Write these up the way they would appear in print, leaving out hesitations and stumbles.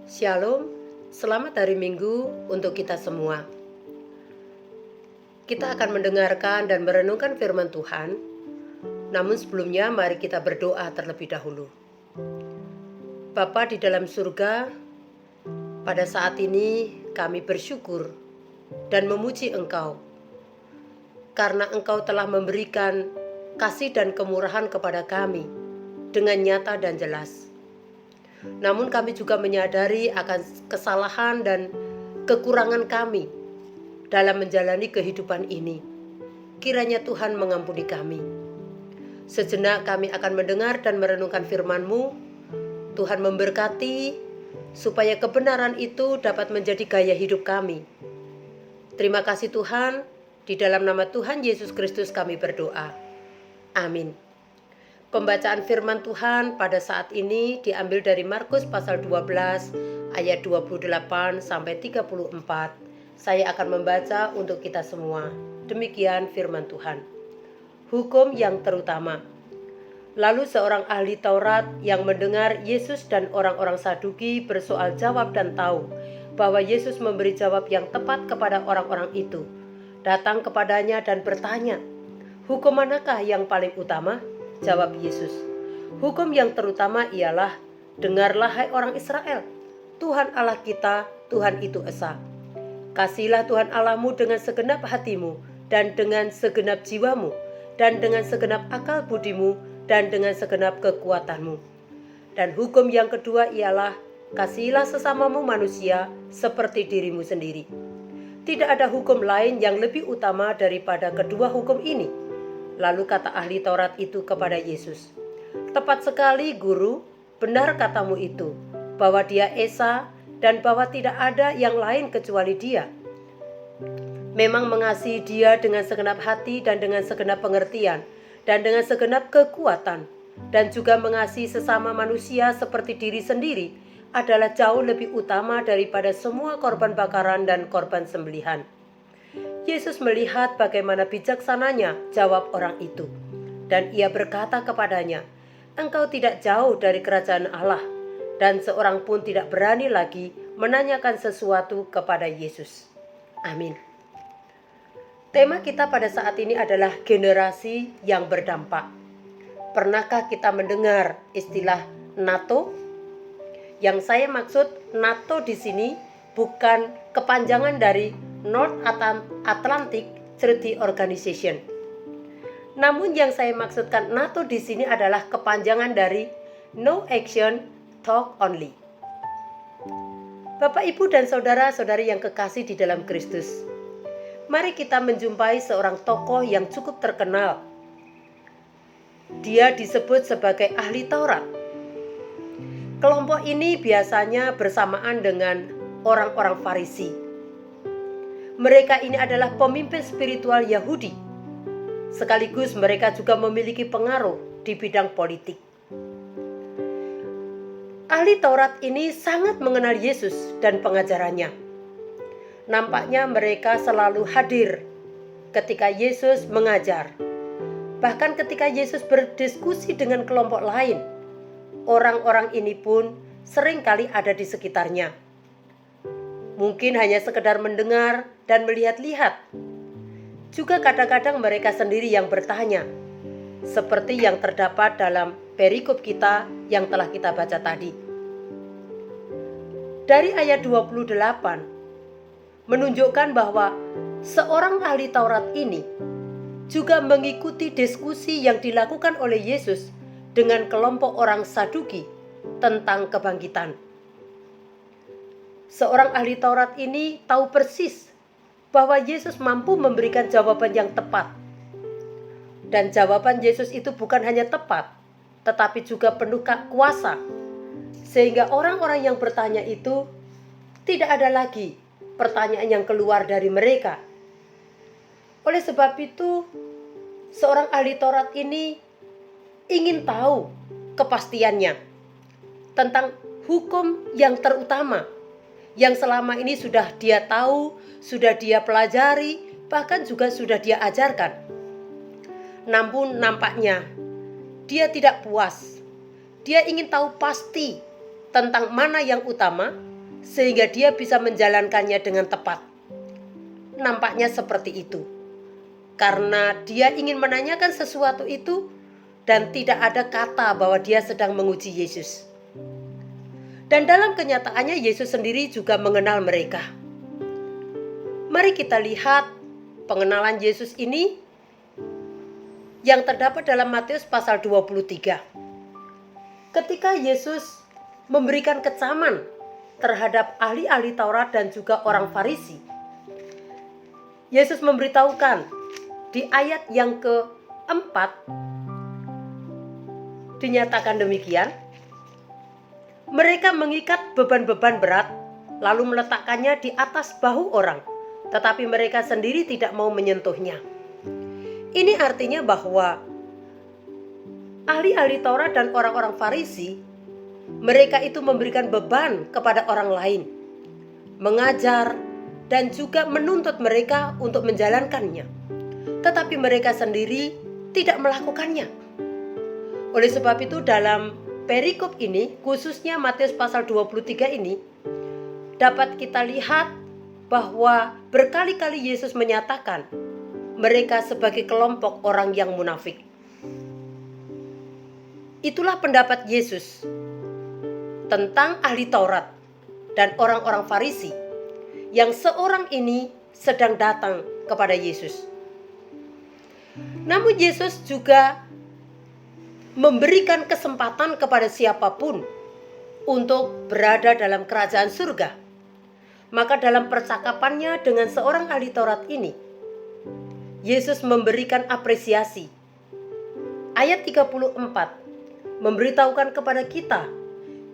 Shalom, selamat hari Minggu untuk kita semua. Kita akan mendengarkan dan merenungkan firman Tuhan. Namun sebelumnya mari kita berdoa terlebih dahulu. Bapa di dalam surga, pada saat ini kami bersyukur dan memuji Engkau karena Engkau telah memberikan kasih dan kemurahan kepada kami dengan nyata dan jelas. Namun kami juga menyadari akan kesalahan dan kekurangan kami dalam menjalani kehidupan ini. Kiranya Tuhan mengampuni kami. Sejenak kami akan mendengar dan merenungkan firman-Mu. Tuhan memberkati supaya kebenaran itu dapat menjadi gaya hidup kami. Terima kasih Tuhan, di dalam nama Tuhan Yesus Kristus kami berdoa. Amin. Pembacaan firman Tuhan pada saat ini diambil dari Markus pasal 12 ayat 28 sampai 34. Saya akan membaca untuk kita semua. Demikian firman Tuhan. Hukum yang terutama. Lalu seorang ahli Taurat yang mendengar Yesus dan orang-orang Saduki bersoal jawab dan tahu bahwa Yesus memberi jawab yang tepat kepada orang-orang itu, datang kepadanya dan bertanya, "Hukum manakah yang paling utama?" Jawab Yesus, "Hukum yang terutama ialah, dengarlah hai orang Israel, Tuhan Allah kita, Tuhan itu esa. Kasihilah Tuhan Allahmu dengan segenap hatimu, dan dengan segenap jiwamu, dan dengan segenap akal budimu, dan dengan segenap kekuatanmu. Dan hukum yang kedua ialah, kasihilah sesamamu manusia seperti dirimu sendiri. Tidak ada hukum lain yang lebih utama daripada kedua hukum ini." Lalu kata ahli Taurat itu kepada Yesus, "Tepat sekali, Guru, benar katamu itu, bahwa Dia esa dan bahwa tidak ada yang lain kecuali Dia. Memang mengasihi Dia dengan segenap hati dan dengan segenap pengertian dan dengan segenap kekuatan, dan juga mengasihi sesama manusia seperti diri sendiri adalah jauh lebih utama daripada semua korban bakaran dan korban sembelihan." Yesus melihat bagaimana bijaksananya jawab orang itu, dan ia berkata kepadanya, "Engkau tidak jauh dari kerajaan Allah." Dan seorang pun tidak berani lagi menanyakan sesuatu kepada Yesus. Amin. Tema kita pada saat ini adalah generasi yang berdampak. Pernahkah kita mendengar istilah NATO? Yang saya maksud NATO di sini bukan kepanjangan dari North Atlantic Treaty Organization. Namun yang saya maksudkan NATO di sini adalah kepanjangan dari No Action, Talk Only. Bapak, Ibu, dan saudara-saudari yang kekasih di dalam Kristus, mari kita menjumpai seorang tokoh yang cukup terkenal. Dia disebut sebagai ahli Taurat. Kelompok ini biasanya bersamaan dengan orang-orang Farisi. Mereka ini adalah pemimpin spiritual Yahudi. Sekaligus mereka juga memiliki pengaruh di bidang politik. Ahli Taurat ini sangat mengenal Yesus dan pengajarannya. Nampaknya mereka selalu hadir ketika Yesus mengajar. Bahkan ketika Yesus berdiskusi dengan kelompok lain, orang-orang ini pun seringkali ada di sekitarnya. Mungkin hanya sekedar mendengar dan melihat-lihat. Juga kadang-kadang mereka sendiri yang bertanya, seperti yang terdapat dalam perikop kita yang telah kita baca tadi. Dari ayat 28 menunjukkan bahwa seorang ahli Taurat ini juga mengikuti diskusi yang dilakukan oleh Yesus dengan kelompok orang Saduki tentang kebangkitan. Seorang ahli Taurat ini tahu persis bahwa Yesus mampu memberikan jawaban yang tepat. Dan jawaban Yesus itu bukan hanya tepat, tetapi juga penuh kuasa. Sehingga orang-orang yang bertanya itu tidak ada lagi pertanyaan yang keluar dari mereka. Oleh sebab itu, seorang ahli Taurat ini ingin tahu kepastiannya tentang hukum yang terutama, yang selama ini sudah dia tahu, sudah dia pelajari, bahkan juga sudah dia ajarkan. Namun nampaknya dia tidak puas. Dia ingin tahu pasti tentang mana yang utama sehingga dia bisa menjalankannya dengan tepat. Nampaknya seperti itu. Karena dia ingin menanyakan sesuatu itu dan tidak ada kata bahwa dia sedang menguji Yesus. Dan dalam kenyataannya Yesus sendiri juga mengenal mereka. Mari kita lihat pengenalan Yesus ini yang terdapat dalam Matius pasal 23. Ketika Yesus memberikan kecaman terhadap ahli-ahli Taurat dan juga orang Farisi, Yesus memberitahukan di ayat yang keempat, dinyatakan demikian, mereka mengikat beban-beban berat lalu meletakkannya di atas bahu orang, tetapi mereka sendiri tidak mau menyentuhnya. Ini artinya bahwa ahli-ahli Taurat dan orang-orang Farisi, mereka itu memberikan beban kepada orang lain, mengajar dan juga menuntut mereka untuk menjalankannya. Tetapi mereka sendiri tidak melakukannya. Oleh sebab itu dalam perikop ini, khususnya Matius pasal 23 ini, dapat kita lihat bahwa berkali-kali Yesus menyatakan mereka sebagai kelompok orang yang munafik. Itulah pendapat Yesus tentang ahli Taurat dan orang-orang Farisi yang seorang ini sedang datang kepada Yesus. Namun Yesus juga memberikan kesempatan kepada siapapun untuk berada dalam kerajaan surga. Maka dalam percakapannya dengan seorang ahli Taurat ini, Yesus memberikan apresiasi. Ayat 34 memberitahukan kepada kita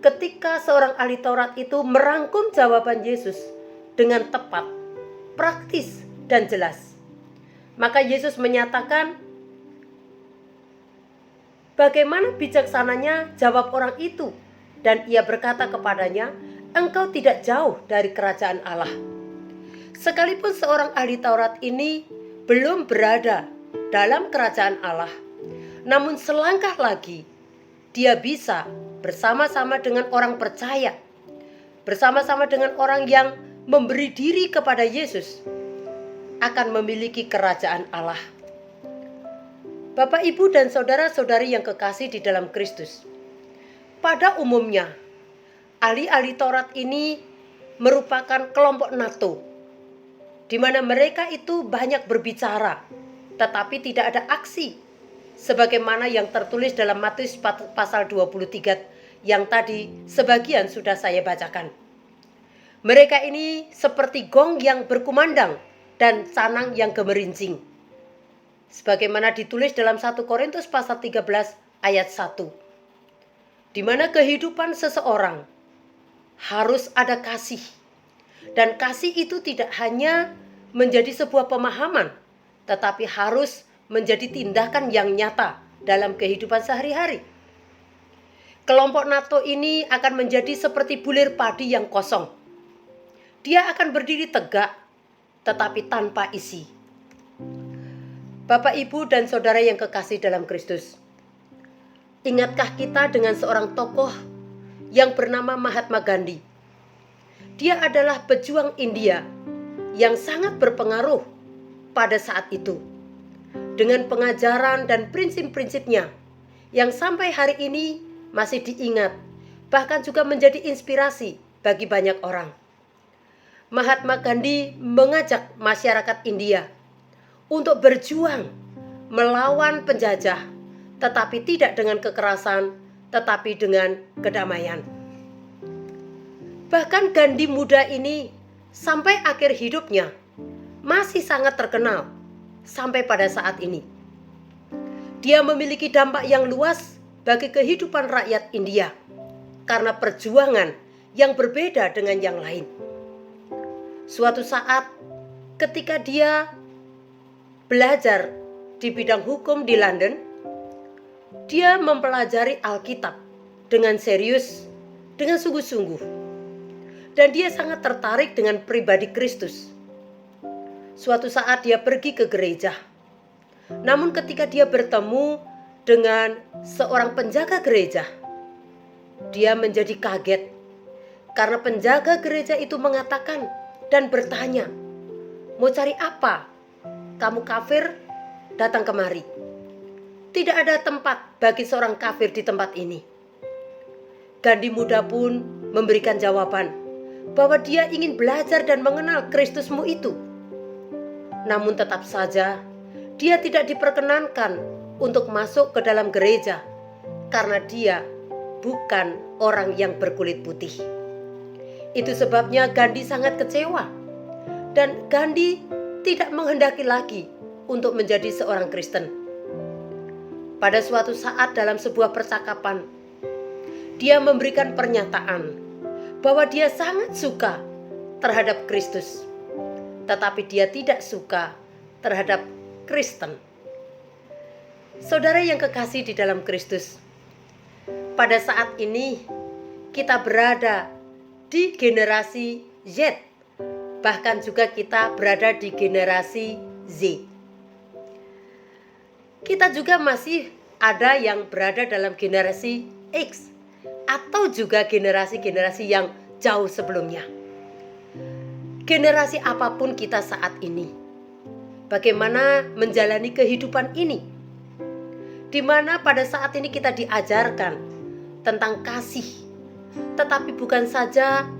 ketika seorang ahli Taurat itu merangkum jawaban Yesus dengan tepat, praktis, dan jelas. Maka Yesus menyatakan, bagaimana bijaksananya jawab orang itu, dan ia berkata kepadanya, engkau tidak jauh dari kerajaan Allah. Sekalipun seorang ahli Taurat ini belum berada dalam kerajaan Allah, namun selangkah lagi dia bisa bersama-sama dengan orang percaya, bersama-sama dengan orang yang memberi diri kepada Yesus, akan memiliki kerajaan Allah. Bapak, Ibu, dan saudara-saudari yang kekasih di dalam Kristus, pada umumnya ahli-ahli Taurat ini merupakan kelompok NATO, di mana mereka itu banyak berbicara, tetapi tidak ada aksi, sebagaimana yang tertulis dalam Matius pasal 23 yang tadi sebagian sudah saya bacakan. Mereka ini seperti gong yang berkumandang dan canang yang gemerincing, sebagaimana ditulis dalam 1 Korintus pasal 13 ayat 1, di mana kehidupan seseorang harus ada kasih. Dan kasih itu tidak hanya menjadi sebuah pemahaman, tetapi harus menjadi tindakan yang nyata dalam kehidupan sehari-hari. Kelompok NATO ini akan menjadi seperti bulir padi yang kosong. Dia akan berdiri tegak, tetapi tanpa isi. Bapak, Ibu, dan saudara yang kekasih dalam Kristus, ingatkah kita dengan seorang tokoh yang bernama Mahatma Gandhi? Dia adalah pejuang India yang sangat berpengaruh pada saat itu, dengan pengajaran dan prinsip-prinsipnya yang sampai hari ini masih diingat, bahkan juga menjadi inspirasi bagi banyak orang. Mahatma Gandhi mengajak masyarakat India untuk berjuang melawan penjajah, tetapi tidak dengan kekerasan, tetapi dengan kedamaian. Bahkan Gandhi muda ini sampai akhir hidupnya masih sangat terkenal sampai pada saat ini. Dia memiliki dampak yang luas bagi kehidupan rakyat India karena perjuangan yang berbeda dengan yang lain. Suatu saat ketika dia belajar di bidang hukum di London, dia mempelajari Alkitab dengan serius, dengan sungguh-sungguh. Dan dia sangat tertarik dengan pribadi Kristus. Suatu saat dia pergi ke gereja. Namun ketika dia bertemu dengan seorang penjaga gereja, dia menjadi kaget Karena penjaga gereja itu mengatakan dan bertanya, "Mau cari apa? Kamu kafir, datang kemari." Tidak ada tempat bagi seorang kafir di tempat ini. Gandhi muda pun memberikan jawaban bahwa dia ingin belajar dan mengenal Kristusmu itu. Namun tetap saja dia tidak diperkenankan untuk masuk ke dalam gereja karena dia bukan orang yang berkulit putih. Itu sebabnya Gandhi sangat kecewa dan Gandhi tidak menghendaki lagi untuk menjadi seorang Kristen. Pada suatu saat dalam sebuah percakapan, dia memberikan pernyataan bahwa dia sangat suka terhadap Kristus, tetapi dia tidak suka terhadap Kristen. Saudara yang kekasih di dalam Kristus, pada saat ini kita berada di generasi Z, bahkan juga kita berada di generasi Z. Kita juga masih ada yang berada dalam generasi X atau juga generasi-generasi yang jauh sebelumnya. Generasi apapun kita saat ini, bagaimana menjalani kehidupan ini, di mana pada saat ini kita diajarkan tentang kasih. Tetapi bukan saja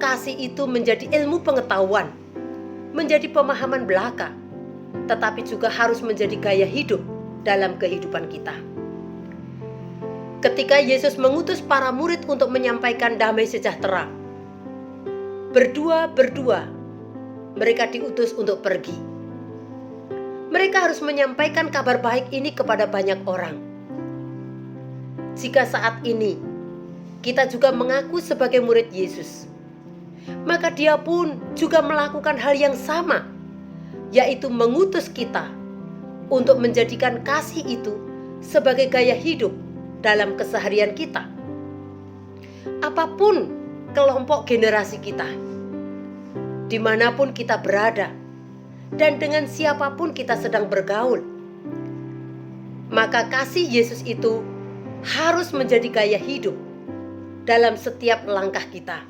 kasih itu menjadi ilmu pengetahuan, menjadi pemahaman belaka, tetapi juga harus menjadi gaya hidup dalam kehidupan kita. Ketika Yesus mengutus para murid untuk menyampaikan damai sejahtera, berdua mereka diutus untuk pergi. Mereka harus menyampaikan kabar baik ini kepada banyak orang. Jika saat ini kita juga mengaku sebagai murid Yesus, maka dia pun juga melakukan hal yang sama, yaitu mengutus kita untuk menjadikan kasih itu sebagai gaya hidup dalam keseharian kita. Apapun kelompok generasi kita, dimanapun kita berada, dan dengan siapapun kita sedang bergaul, maka kasih Yesus itu harus menjadi gaya hidup dalam setiap langkah kita.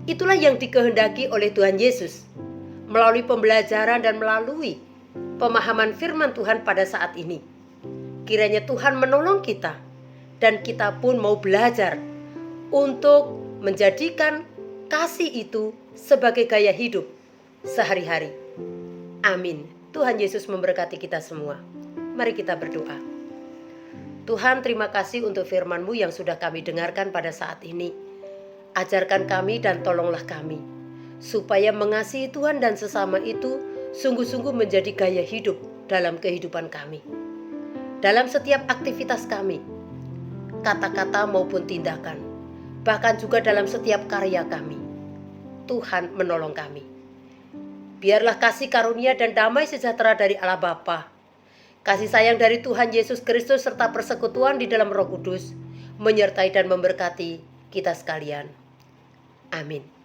Itulah yang dikehendaki oleh Tuhan Yesus melalui pembelajaran dan melalui pemahaman firman Tuhan pada saat ini. Kiranya Tuhan menolong kita dan kita pun mau belajar untuk menjadikan kasih itu sebagai gaya hidup sehari-hari. Amin. Tuhan Yesus memberkati kita semua. Mari kita berdoa. Tuhan, terima kasih untuk firman-Mu yang sudah kami dengarkan pada saat ini. Ajarkan kami dan tolonglah kami, supaya mengasihi Tuhan dan sesama itu sungguh-sungguh menjadi gaya hidup dalam kehidupan kami. Dalam setiap aktivitas kami, kata-kata maupun tindakan, bahkan juga dalam setiap karya kami. Tuhan menolong kami. Biarlah kasih karunia dan damai sejahtera dari Allah Bapa, kasih sayang dari Tuhan Yesus Kristus serta persekutuan di dalam Roh Kudus menyertai dan memberkati kita sekalian. Amin.